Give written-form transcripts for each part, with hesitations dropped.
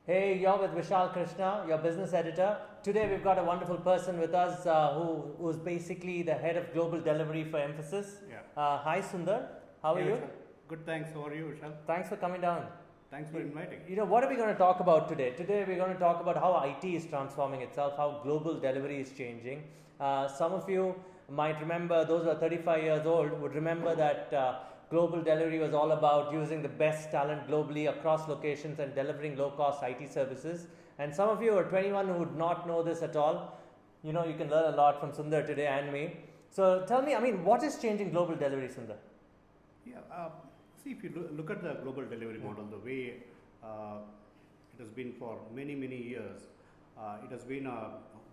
Hey, you're with Vishal Krishna, your business editor. Today we've got a wonderful person with us who's basically the head of global delivery for Mphasis. Yeah. Hi Sundar, how are you? Vishal. Good, thanks. How are you, Vishal? Thanks for coming down. Thanks for inviting. You know, what are we going to talk about today? Today we're going to talk about how IT is transforming itself, how global delivery is changing. Some of you might remember, those who are 35 years old would remember that global delivery was all about using the best talent globally across locations and delivering low-cost IT services. And some of you are 21 who would not know this at all. You know, you can learn a lot from Sundar today and me. So tell me, I mean, what is changing global delivery, Sundar? Yeah. See, if you look at the global delivery model, the way it has been for many, many years, it has been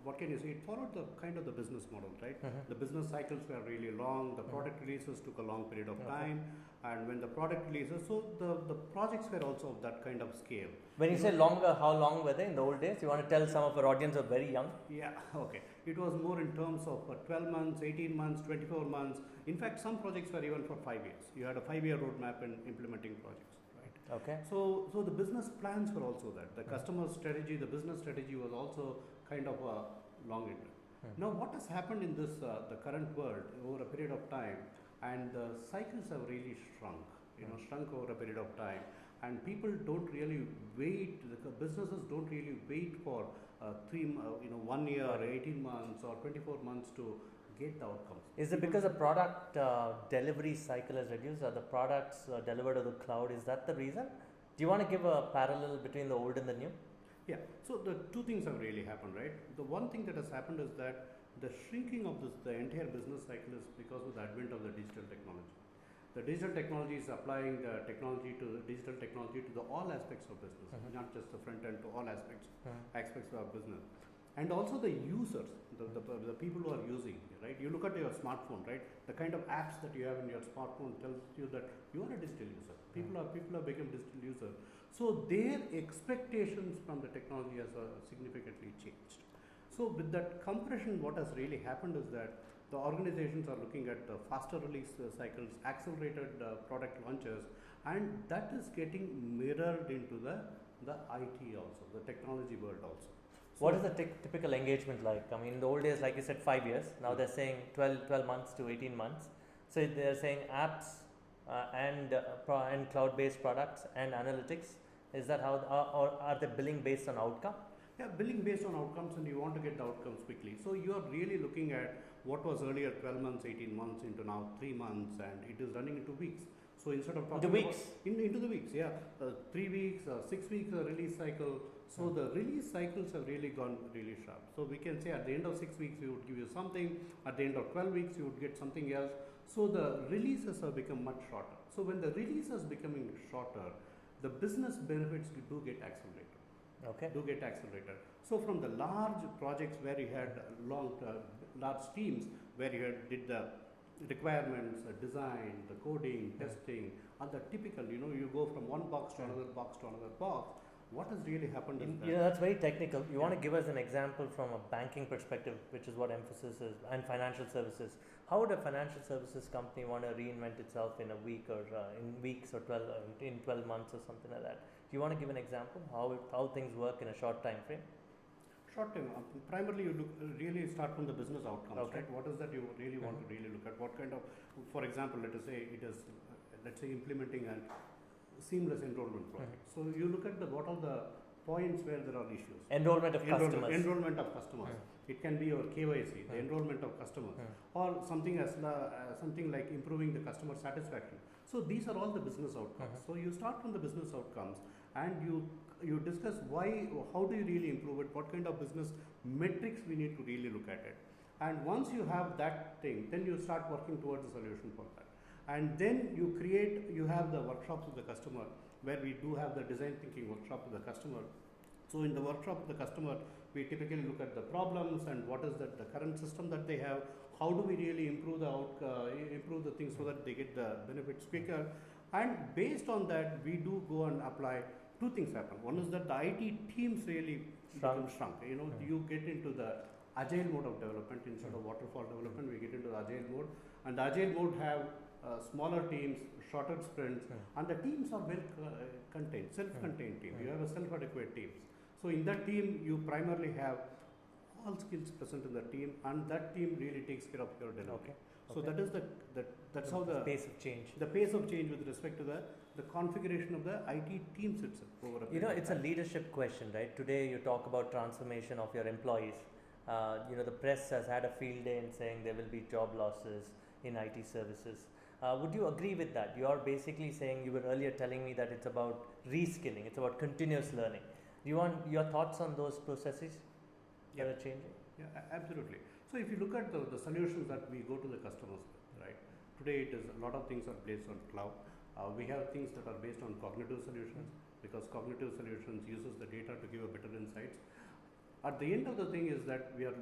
what can you say? It followed the kind of the business model, right? The business cycles were really long. The product releases took a long period of time, and when the product releases, so the projects were also of that kind of scale. When you say longer, how long were they in the old days? You want to tell some of our audience who are very young? Yeah, okay. It was more in terms of 12 months, 18 months, 24 months. In fact, some projects were even for 5 years. You had a 5-year roadmap in implementing projects, right? Okay. So the business plans were also that. The customer strategy, the business strategy was also kind of long in. Now, what has happened in this the current world over a period of time, and the cycles have really shrunk. Shrunk over a period of time, and people don't really wait. The businesses don't really wait for 1 year, 18 months, or 24 months to get the outcomes. Is it because the product delivery cycle has reduced? Are the products delivered to the cloud? Is that the reason? Do you want to give a parallel between the old and the new? Yeah, so the two things have really happened, right? The one thing that has happened is that the shrinking of the entire business cycle is because of the advent of the digital technology. The digital technology is applying the digital technology to all aspects of business, not just the front end, to all aspects of business. And also the users, the people who are using, right? You look at your smartphone, right? The kind of apps that you have in your smartphone tells you that you are a digital user. People have become digital users. So their expectations from the technology has significantly changed. So with that compression, what has really happened is that the organizations are looking at faster release cycles, accelerated product launches, and that is getting mirrored into the IT also, the technology world also. So what is the typical engagement like? I mean, in the old days, like you said, 5 years. Now they're saying 12 months to 18 months. So they're saying apps and cloud-based products and analytics. Is that how, or are they billing based on outcome? Yeah, billing based on outcomes, and you want to get the outcomes quickly. So you are really looking at what was earlier 12 months, 18 months into now 3 months, and it is running into weeks. So instead of talking into the weeks, yeah, 3 weeks, 6 weeks release cycle. So the release cycles have really gone really sharp. So we can say at the end of 6 weeks we would give you something, at the end of 12 weeks you would get something else. So the releases have become much shorter. So when the release is becoming shorter, the business benefits do get accelerated. Okay. Do get accelerated. So from the large projects where you had large teams where you did the requirements, design, the coding, testing, and the typical, you go from one box to another box to another box. What has really happened is that... that's very technical. You want to give us an example from a banking perspective, which is what Mphasis is, and financial services. How would a financial services company want to reinvent itself in a week or in weeks or 12 months or something like that? Do you want to give an example how things work in a short time frame? Short time. Primarily, you really start from the business outcomes, okay. right? What is that you really want to really look at? What kind of, for example, let us say implementing a seamless enrollment project. So you look at what are the points where there are issues. Enrollment of customers. Enrollment of customers. It can be your KYC, the enrollment of customers, or something like improving the customer satisfaction. So these are all the business outcomes. So you start from the business outcomes, and you discuss how do you really improve it, what kind of business metrics we need to really look at it. And once you have that thing, then you start working towards a solution for that. And then you have the workshops with the customer, where we do have the design thinking workshop with the customer. So in the workshop with the customer, we typically look at the problems and what is the current system that they have, how do we really improve the things so that they get the benefits quicker. And based on that, we do go and apply. Two things happen. One is that the IT teams really become shrunk. You get into the agile mode of development instead of waterfall development. We get into the agile mode, and the agile mode have smaller teams, shorter sprints, and the teams are well contained, self-contained team. You have a self-adequate teams. So in that team, you primarily have all skills present in the team, and that team really takes care of your delivery. So that is that's how the pace of change. The pace of change with respect to the configuration of the IT teams itself. Over a it's a leadership question, right? Today you talk about transformation of your employees. The press has had a field day in saying there will be job losses in IT services. Would you agree with that? You are basically saying, you were earlier telling me that it's about reskilling, it's about continuous learning. Do you want your thoughts on those processes that are changing? Yeah, absolutely. So if you look at the solutions that we go to the customers with, right? Today it is a lot of things are based on cloud. We have things that are based on cognitive solutions, because cognitive solutions uses the data to give a better insights. At the end of the thing is that we are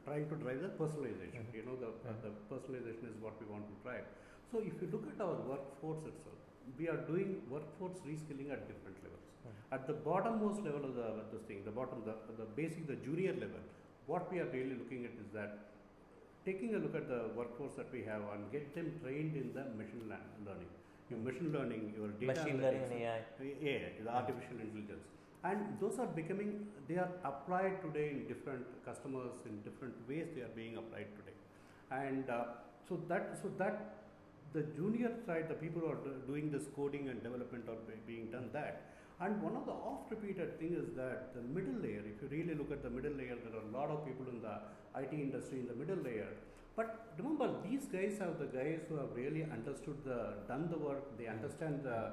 trying to drive the personalization. The personalization is what we want to drive. So if you look at our workforce itself, we are doing workforce reskilling at different levels. At the bottommost level of the basic, the junior level, what we are really looking at is that taking a look at the workforce that we have and get them trained in the machine learning. Your machine learning, your data machine learning and AI. The artificial intelligence. And those are they are applied today in different customers, in different ways they are being applied today. And so that the junior side, the people who are doing this coding and development are being done that. And one of the oft repeated thing is that the middle layer, if you really look at the middle layer, there are a lot of people in the IT industry in the middle layer. But remember, these guys are the guys who have really understood done the work, they understand the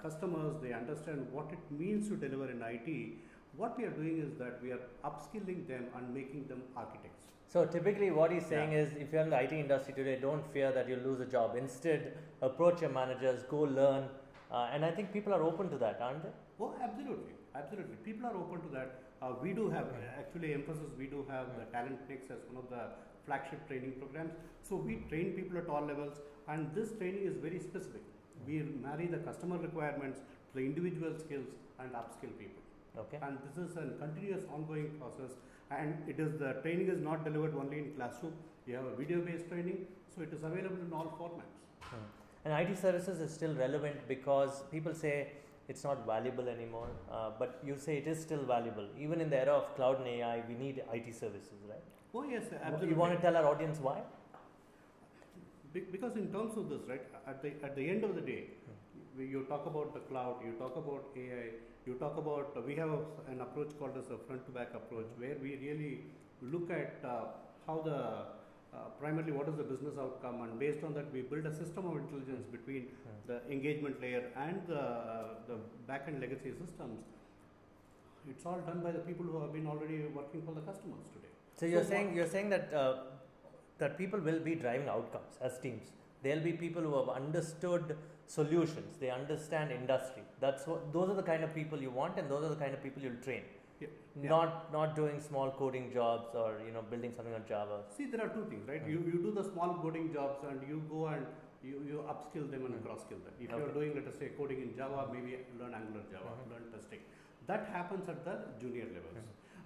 customers, they understand what it means to deliver in IT. What we are doing is that we are upskilling them and making them architects. So typically what he's saying is, if you're in the IT industry today, don't fear that you'll lose a job. Instead, approach your managers, go learn. And I think people are open to that, aren't they? Oh, absolutely. Absolutely. People are open to that. We do have, actually Mphasis, we do have the Talent Mix as one of the flagship training programs. So we train people at all levels, and this training is very specific. We marry the customer requirements to the individual skills and upskill people. Okay. And this is a continuous ongoing process, and the training is not delivered only in classroom. You have a video-based training, so it is available in all formats. And IT services is still relevant because people say it's not valuable anymore, but you say it is still valuable. Even in the era of cloud and AI, we need IT services, right? Oh yes, absolutely. You want to tell our audience why? Because in terms of this, right, at the end of the day, you talk about the cloud, you talk about AI, you talk about, we have an approach called as a front-to-back approach, where we really look at how primarily what is the business outcome, and based on that we build a system of intelligence between the engagement layer and the back-end legacy systems. It's all done by the people who have been already working for the customers today. So you're saying that that people will be driving outcomes as teams. There'll be people who have understood solutions, they understand industry. Those are the kind of people you want, and those are the kind of people you'll train. Not doing small coding jobs or building something on Java. See, there are two things, right? You do the small coding jobs, and you go and you upskill them and cross-skill them. If you're doing, let us say, coding in Java, maybe learn Angular Java, learn testing. That happens at the junior levels.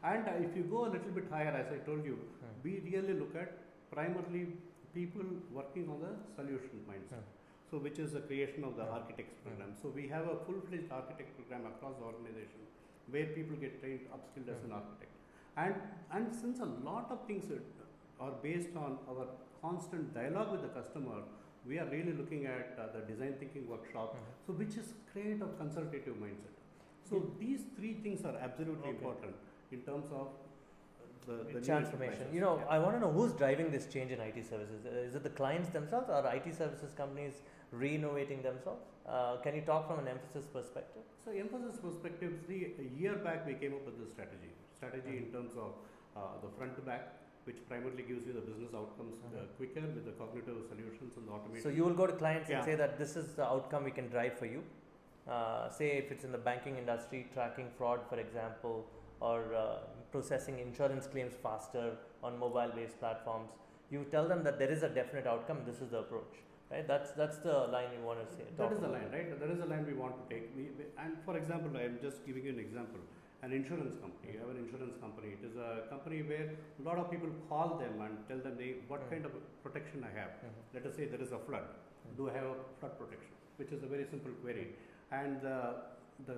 And if you go a little bit higher, as I told you, we really look at primarily people working on the solution mindset. So which is the creation of the architects program. So we have a full-fledged architect program across the organization where people get trained, upskilled as an architect. And since a lot of things are based on our constant dialogue with the customer, we are really looking at the design thinking workshop, so which is create a consultative mindset. So these three things are absolutely important in terms of the transformation. I want to know who's driving this change in IT services. Is it the clients themselves, or IT services companies re-innovating themselves? Can you talk from an Mphasis perspective? So Mphasis perspective, see, a year back we came up with this strategy in terms of the front to back, which primarily gives you the business outcomes quicker with the cognitive solutions and the automation. So you will go to clients and say that this is the outcome we can drive for you. Say if it's in the banking industry, tracking fraud, for example, or processing insurance claims faster on mobile-based platforms. You tell them that there is a definite outcome. This is the approach, right? That's the line you want to say. That is the line, right? That is the line we want to take. And for example, I am just giving you an example. An insurance company. You have an insurance company. It is a company where a lot of people call them and tell them what kind of protection I have. Let us say there is a flood. do I have a flood protection? Which is a very simple query. And the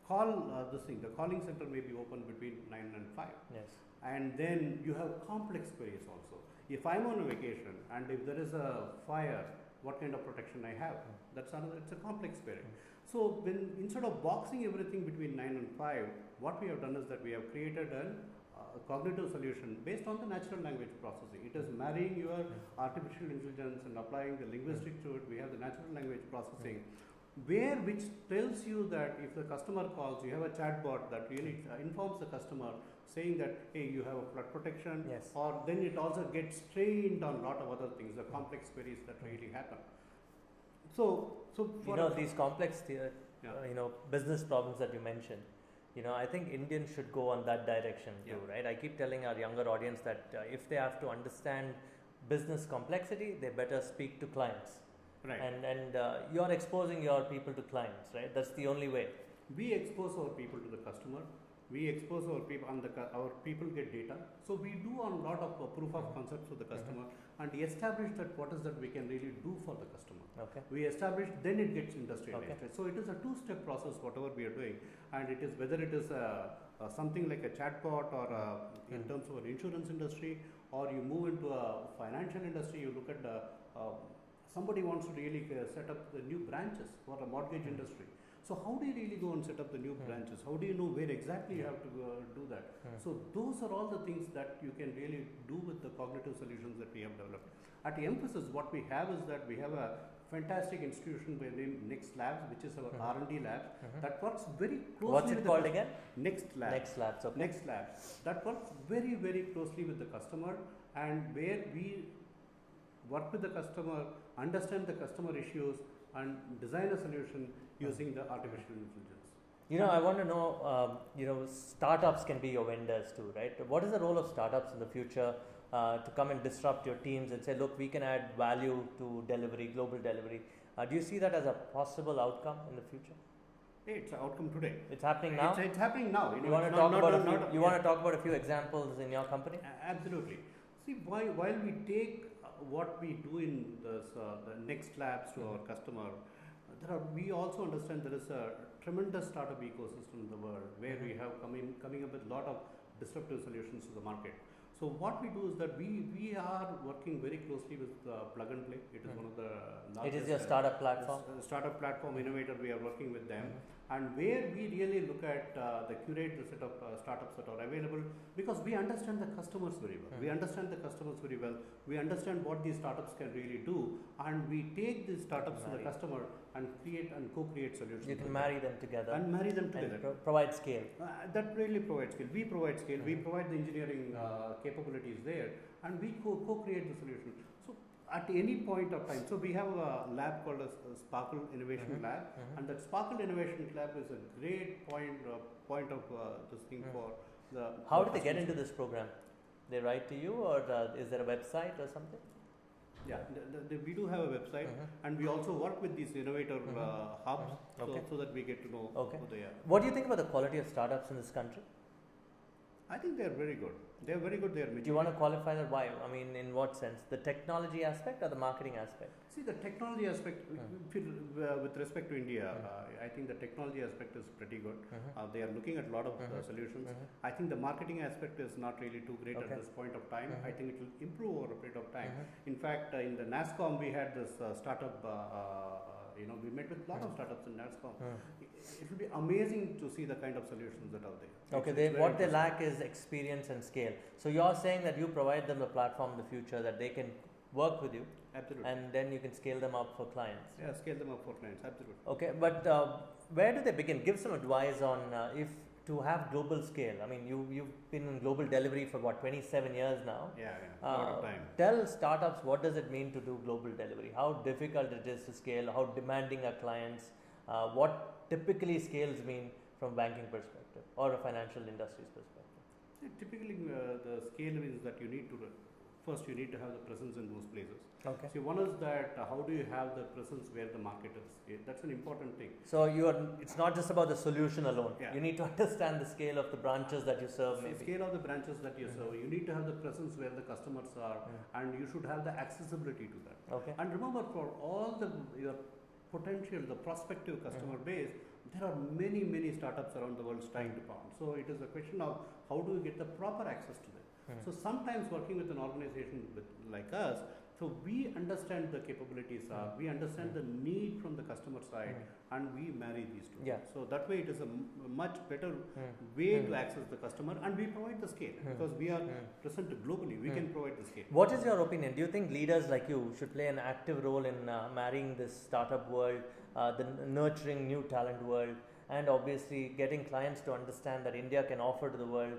calling center may be open between 9 and 5. Yes. And then you have complex queries also. If I'm on a vacation and if there is a fire, what kind of protection I have? That's another, it's a complex query. So when instead of boxing everything between 9 and 5, what we have done is that we have created a cognitive solution based on the natural language processing. It is marrying your artificial intelligence and applying the linguistic to it. We have the natural language processing, which tells you that if the customer calls, you have a chatbot that really informs the customer saying that, hey, you have a flood protection, Yes. or then it also gets trained on a lot of other things, the complex queries that really happen. So for these complex, business problems that you mentioned, I think Indians should go on that direction too, right? I keep telling our younger audience that if they have to understand business complexity, they better speak to clients. Right. And you're exposing your people to clients, right? That's the only way. We expose our people to the customer. We expose our people, and our people get data. So we do a lot of proof of concepts with the customer and establish that what is that we can really do for the customer. Okay. We establish, then it gets industrialized. Okay. So it is a two-step process, whatever we are doing, and it is whether it is something like a chatbot or in terms of an insurance industry, or you move into a financial industry, you look at the somebody wants to really set up the new branches for a mortgage industry. So how do you really go and set up the new branches? How do you know where exactly you have to do that? So those are all the things that you can really do with the cognitive solutions that we have developed. At Mphasis, what we have is that we have a fantastic institution by the name Next Labs, which is our R&D lab that works very closely. What's it called again? Next Labs. Next Labs. Okay. Next Labs. That works very, very closely with the customer, and where we work with the customer, understand the customer issues, and design a solution using the artificial intelligence. I want to know, startups can be your vendors too, right? What is the role of startups in the future to come and disrupt your teams and say, look, we can add value to delivery, global delivery? Do you see that as a possible outcome in the future? Hey, it's an outcome today. It's happening now? It's happening now. You want to talk about a few examples in your company? Absolutely. See, while we take what we do in the Next Labs to our customer, we also understand there is a tremendous startup ecosystem in the world where we have coming up with a lot of disruptive solutions to the market. So what we do is that we are working very closely with Plug and Play. It is one of the largest. It is your startup platform? Startup platform innovator. We are working with them. And where we really look at curate the set of startups that are available, because we understand the customers very well. We understand the customers very well. We understand what these startups can really do, and we take these startups to the customer and create and co-create solutions. You can marry them together. And marry them together. And provide scale. That really provides scale. We provide scale. We provide the engineering capabilities there, and we co-create the solution. So at any point of time, so we have a lab called a Sparkle Innovation Lab, and that Sparkle Innovation Lab is a great point of this thing for the. How did they get into this program? They write to you, or is there a website or something? Yeah, we do have a website, and we also work with these innovator hubs, so that we get to know who they are. What do you think about the quality of startups in this country? I think they are very good. They are very good. They are mature. Do you want to qualify that? Why? I mean, in what sense? The technology aspect or the marketing aspect? See, the technology aspect, with respect to India, I think the technology aspect is pretty good. They are looking at a lot of solutions. I think the marketing aspect is not really too great at this point of time. I think it will improve over a period of time. In fact, in the NASSCOM, we had this startup, we met with a lot of startups in NASSCOM. It will be amazing to see the kind of solutions that are there. Okay, what they lack is experience and scale. So you're saying that you provide them a platform in the future that they can work with you. Absolutely. And then you can scale them up for clients. Yeah, scale them up for clients. Absolutely. Okay, but where do they begin? Give some advice on if to have global scale. I mean, you've been in global delivery for 27 years now. Yeah, a lot of time. Tell startups what does it mean to do global delivery? How difficult it is to scale? How demanding are clients? What typically scales mean from banking perspective or a financial industry's perspective? Typically, the scale is that you need to First, you need to have the presence in those places. Okay. See, one is that how do you have the presence where the market is? That's an important thing. So it's not just about the solution alone. Yeah. You need to understand the scale of the branches that you serve. So maybe. scale of the branches that you serve. You need to have the presence where the customers are, and you should have the accessibility to that. Okay. And remember, for all your potential, the prospective customer base, there are many startups around the world trying to pound. So it is a question of how do you get the proper access to them. So sometimes working with an organization like us, so we understand the capabilities are, we understand the need from the customer side, and we marry these two. Yeah. So that way it is a much better way to access the customer, and we provide the scale because we are present globally. We can provide the scale. What is your opinion? Do you think leaders like you should play an active role in marrying this startup world, the nurturing new talent world, and obviously getting clients to understand that India can offer to the world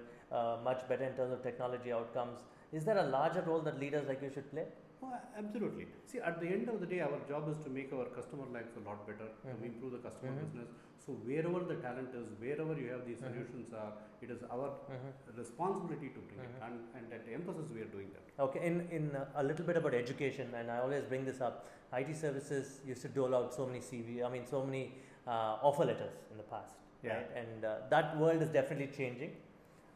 much better in terms of technology outcomes? Is there a larger role that leaders like you should play? Oh, absolutely. See, at the end of the day, our job is to make our customer lives a lot better, to improve the customer business. So wherever the talent is, wherever you have these solutions are, it is our responsibility to bring it. And at Mphasis, we are doing that. Okay, in a little bit about education, and I always bring this up, IT services used to dole out so many offer letters in the past. Yeah. Right? And that world is definitely changing.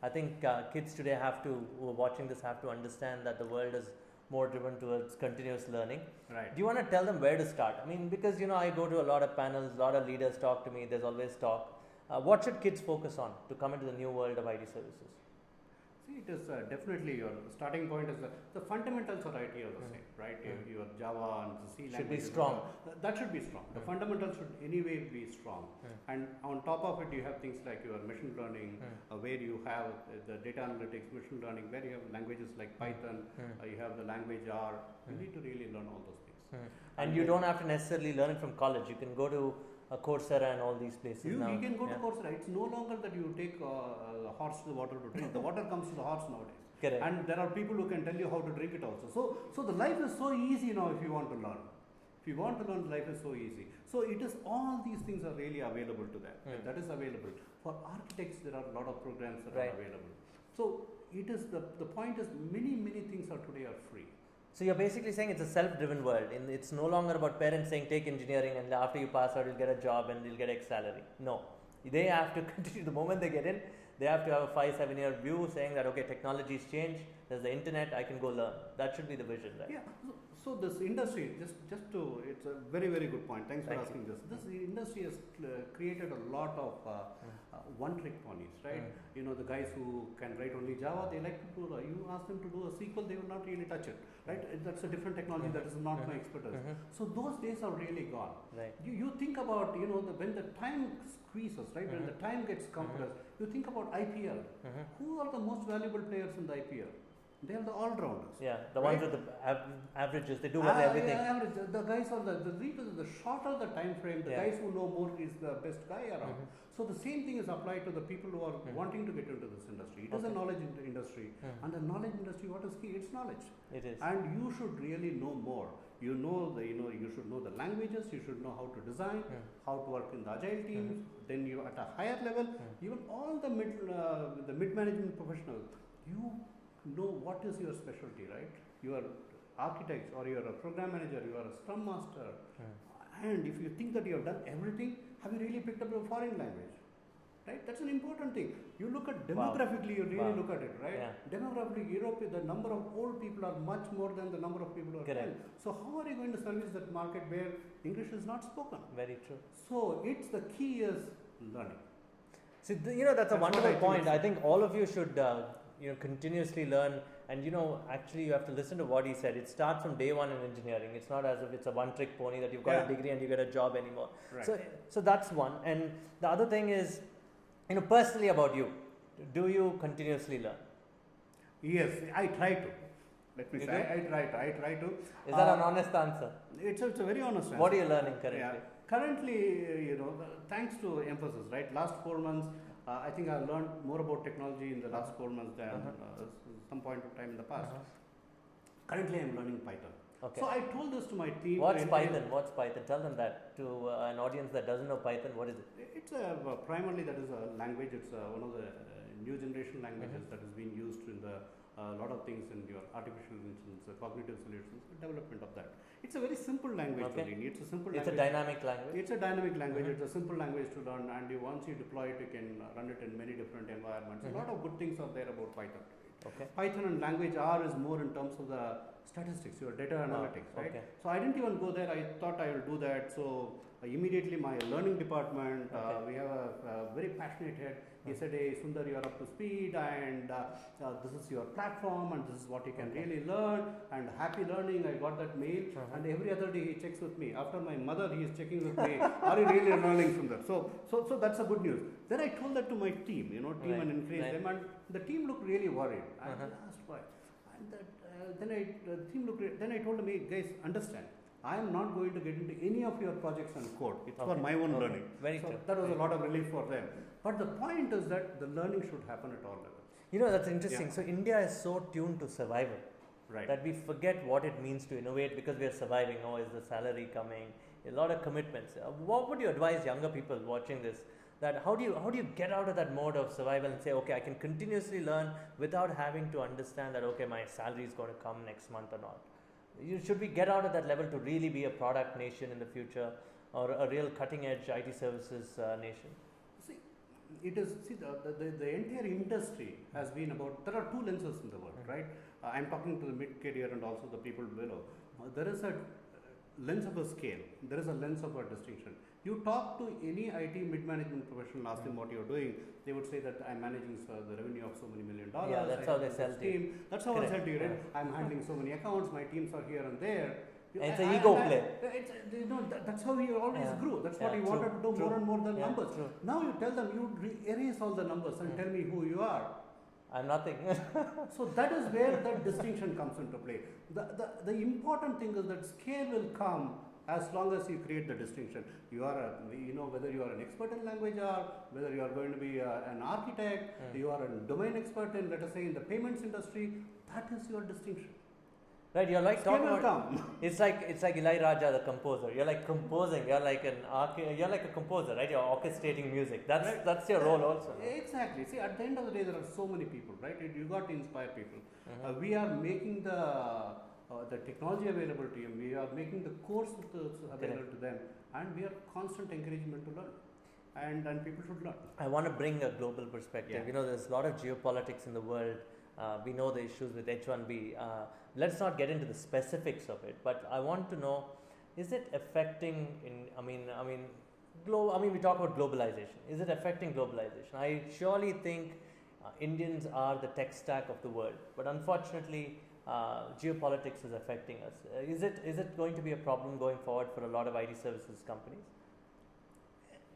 I think kids today who are watching this have to understand that the world is more driven towards continuous learning. Right. Do you want to tell them where to start? I mean, because I go to a lot of panels, a lot of leaders talk to me, there's always talk. What should kids focus on to come into the new world of IT services? See, it is definitely your starting point is the fundamentals of IT are the same, right? Your Java and the C language should be strong. That should be strong. The fundamentals should anyway be strong. And on top of it, you have things like your machine learning, where you have the data analytics, machine learning, where you have languages like Python, you have the language R. You need to really learn all those things. And you don't have to necessarily learn it from college. You can go to Coursera and all these places now. You can go to Coursera. It's no longer that you take the horse to the water to drink. The water comes to the horse nowadays. Correct. And there are people who can tell you how to drink it also. So the life is so easy now if you want to learn. If you want to learn, life is so easy. So it is all these things are really available to them. That is available. For architects, there are a lot of programs that are available. So it is the point is many things are today are free. So you're basically saying it's a self-driven world. It's no longer about parents saying take engineering and after you pass out you'll get a job and you'll get X salary. No, they have to continue. The moment they get in, they have to have a 5-7 year view saying that okay, technology's changed. There's the internet. I can go learn. That should be the vision, right? Yeah. So this industry, just to, it's a very good point. Thanks for asking this. This industry has created a lot of one-trick ponies, right? The guys who can write only Java, they like to do. You ask them to do a SQL, they will not really touch it, right? That's a different technology. That is not my expertise. So those days are really gone. Right. You think about when the time squeezes, right? When the time gets compressed, you think about IPL. Who are the most valuable players in the IPL? They are the all-rounders. Yeah, the ones with the averages, they do everything. Yeah, average. The guys are the shorter the time frame, the guys who know more is the best guy around. So the same thing is applied to the people who are wanting to get into this industry. It is a knowledge industry. And the knowledge industry, what is key? It's knowledge. It is. And you should really know more. You should know the languages, you should know how to design, how to work in the agile teams. Then you at a higher level, even all the mid-management professionals, you know what is your specialty, right? You are architects or you are a program manager, you are a scrum master. And if you think that you have done everything, have you really picked up a foreign language? Right? That's an important thing. You look at demographically, you really look at it, right? Yeah. Demographically, Europe, the number of old people are much more than the number of people who are young. So how are you going to service that market where English is not spoken? Very true. So it's the key is learning. See, that's a wonderful point. I think all of you should continuously learn, and actually you have to listen to what he said. It starts from day one in engineering. It's not as if it's a one-trick pony that you've got a degree and you get a job anymore. Right. So that's one. And the other thing is, personally about you, do you continuously learn? Yes, I try to. Let me say, I try to. Is that an honest answer? It's a very honest answer. What are you learning currently? Yeah. Currently, thanks to Mphasis, right? Last 4 months, I think I've learned more about technology in the last 4 months than some point of time in the past. Currently, I'm learning Python. Okay. So I told this to my team. What's Python? Tell them that to an audience that doesn't know Python. What is it? It's primarily that is a language. It's one of the new generation languages that is being used in the a lot of things in your artificial intelligence, cognitive solutions, the development of that. It's a very simple language to learn. It's a simple language. It's a dynamic language. It's a dynamic language. It's a simple language to learn, and once you deploy it, you can run it in many different environments. A lot of good things are there about Python. Okay. Python and language R is more in terms of the statistics, your data analytics, right? Okay. So I didn't even go there. I thought I will do that. So immediately my learning department, we have a very passionate head. He said, "Hey Sundar, you are up to speed, and this is your platform, and this is what you can really learn." And happy learning. I got that mail, and every other day he checks with me. After my mother, he is checking with me. Are you really learning, Sundar? So that's a good news. Then I told that to my team, and encouraged them, and the team looked really worried. I asked why, and then I told them, "Hey guys, understand. I am not going to get into any of your projects and code. It's for my own learning." Very so true. that was a lot of relief for them. But the point is that the learning should happen at all levels. That's interesting. So India is so tuned to survival, Right. that we forget what it means to innovate because we are surviving. Oh, is the salary coming? A lot of commitments. What would you advise younger people watching this? That how do you get out of that mode of survival and say, okay, I can continuously learn without having to understand that, okay, my salary is going to come next month or not? Should we get out of that level to really be a product nation in the future, or a real cutting edge IT services nation? The entire industry has been about, there are two lenses in the world, right? I'm talking to the mid-career and also the people below. There is a lens of a scale, there is a lens of a distinction. You talk to any IT mid-management professional, ask them what you're doing, they would say that I'm managing the revenue of so many $1 million. Yeah, that's how they sell to you. That's how I sell to you, right? I'm handling so many accounts, my teams are here and there. And it's an ego play. That's how he always grew. That's what he wanted to do, more and more than numbers. True. Now you tell them, you erase all the numbers and tell me who you are. I'm nothing. So that is where that distinction comes into play. The important thing is that scale will come as long as you create the distinction. You are whether you are an expert in language or whether you are going to be an architect, you are a domain expert in, let us say, in the payments industry, that is your distinction. Right, you're like Scale talking will about, come. it's like Eli Raja, the composer. You're like composing. You're like a composer, right? You're orchestrating music. That's your role also. No? Exactly. See, at the end of the day, there are so many people, right? You got to inspire people. We are making the technology available to them. We are making the course available to them, and we are constant encouragement to learn. And people should learn. I want to bring a global perspective. Yeah. There's a lot of geopolitics in the world. We know the issues with H1B. Let's not get into the specifics of it, but I want to know: is it affecting? We talk about globalization. Is it affecting globalization? I surely think Indians are the tech stack of the world, but unfortunately, geopolitics is affecting us. Is it going to be a problem going forward for a lot of IT services companies?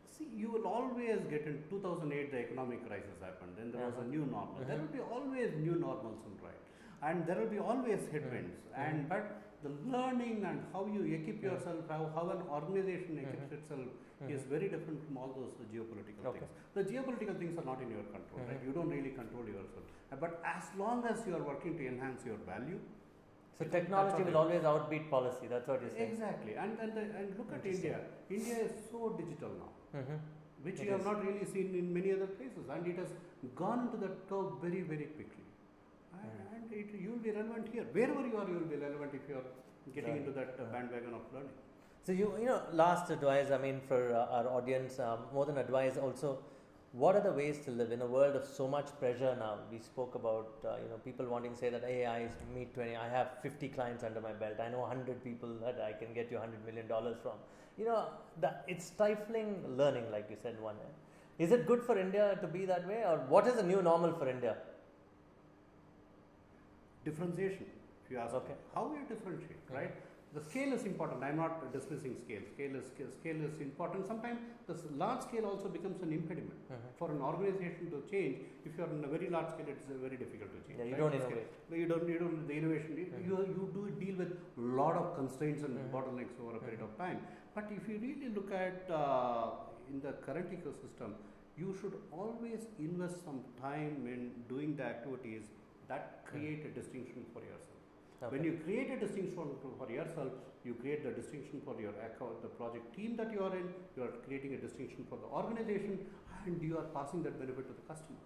See, you will always get in 2008, the economic crisis happened, then there was a new normal. There will be always new normals in right, and there will be always headwinds. But the learning and how you equip yourself, how an organization equips itself is very different from all those geopolitical things. The geopolitical things are not in your control, right? You don't really control yourself. But as long as you are working to enhance your value, so technology will always outbeat policy. That's what you're saying. Exactly. And look at India. India is so digital now, which you have not really seen in many other places, and it has gone into the curve very, very quickly. And you will be relevant here. Wherever you are, you will be relevant if you are getting into that bandwagon of learning. So last advice, for our audience, more than advice, also, what are the ways to live in a world of so much pressure now? We spoke about people wanting to say that, hey, I meet 20, I have 50 clients under my belt. I know 100 people that I can get you $100 million from. It's stifling learning, like you said one way. Is it good for India to be that way, or what is the new normal for India? Differentiation, if you ask me. How you differentiate, right? The scale is important. I am not dismissing scale. Scale is important. Sometimes the large scale also becomes an impediment for an organization to change. If you are in a very large scale, it's very difficult to change. Yeah, you don't innovate. You don't the innovation. You do deal with a lot of constraints and bottlenecks over a period of time. But if you really look at in the current ecosystem, you should always invest some time in doing the activities that create a distinction for yourself. When you create a distinction for yourself, you create the distinction for your account, the project team that you are in, you are creating a distinction for the organization, and you are passing that benefit to the customer.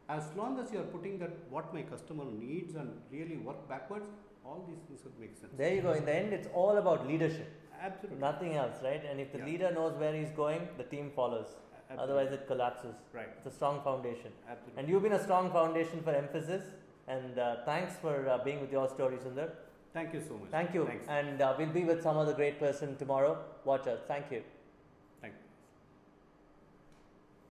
As long as you are putting that what my customer needs and really work backwards, all these things would make sense. There you go. In the end, it's all about leadership. Absolutely. Nothing else, right? And if the Yeah. leader knows where he's going, the team follows. Absolutely. Otherwise, it collapses. Right. It's a strong foundation. Absolutely. And you've been a strong foundation for Mphasis. And thanks for being with your story, Sundar. Thank you so much. Thank you. Thanks. And we'll be with some other great person tomorrow. Watch us. Thank you.